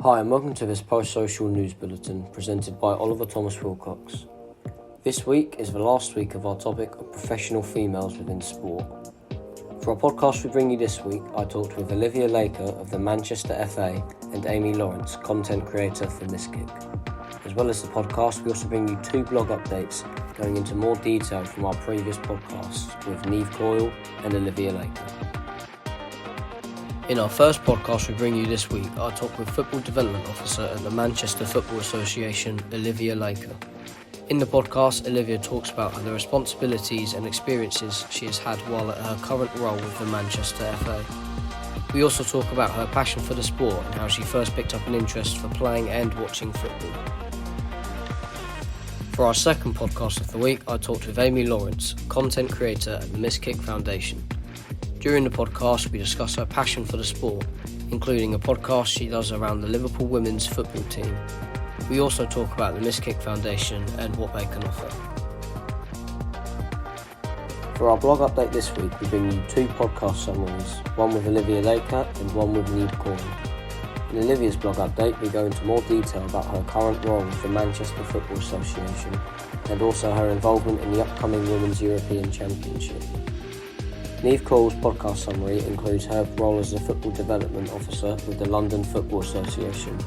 Hi and welcome to this post-social news bulletin presented by Oliver Thomas Wilcox. This week is the last week of our topic of professional females within sport. For our podcast we bring you this week, I talked with Olivia Laker of the Manchester FA and Amy Lawrence, content creator for Miskick. As well as the podcast, we also bring you 2 blog updates going into more detail from our previous podcasts with Neve Coyle and Olivia Laker. In our first podcast we bring you this week, I talk with Football Development Officer at the Manchester Football Association, Olivia Laker. In the podcast, Olivia talks about the responsibilities and experiences she has had while at her current role with the Manchester FA. We also talk about her passion for the sport and how she first picked up an interest for playing and watching football. For our second podcast of the week, I talked with Amy Lawrence, content creator at the Miskick Foundation. During the podcast, we discuss her passion for the sport, including a podcast she does around the Liverpool women's football team. We also talk about the Miskick Foundation and what they can offer. For our blog update this week, we bring you 2 podcast summaries, one with Olivia Laker and one with Neve Coyle. In Olivia's blog update, we go into more detail about her current role with the Manchester Football Association and also her involvement in the upcoming Women's European Championship. Neve Coyle's podcast summary includes her role as a Football Development Officer with the London Football Association.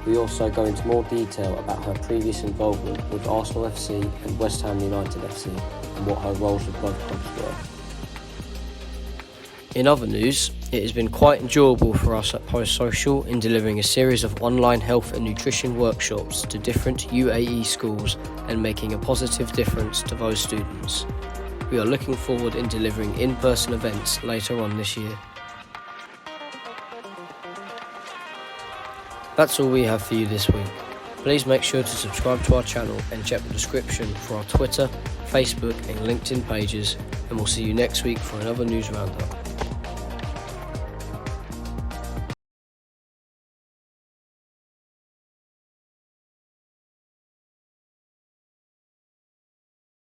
We also go into more detail about her previous involvement with Arsenal FC and West Ham United FC and what her roles with both clubs were. In other news, it has been quite enjoyable for us at Post Social in delivering a series of online health and nutrition workshops to different UAE schools and making a positive difference to those students. We are looking forward in delivering in-person events later on this year. That's all we have for you this week. Please make sure to subscribe to our channel and check the description for our Twitter, Facebook and LinkedIn pages, and we'll see you next week for another news roundup.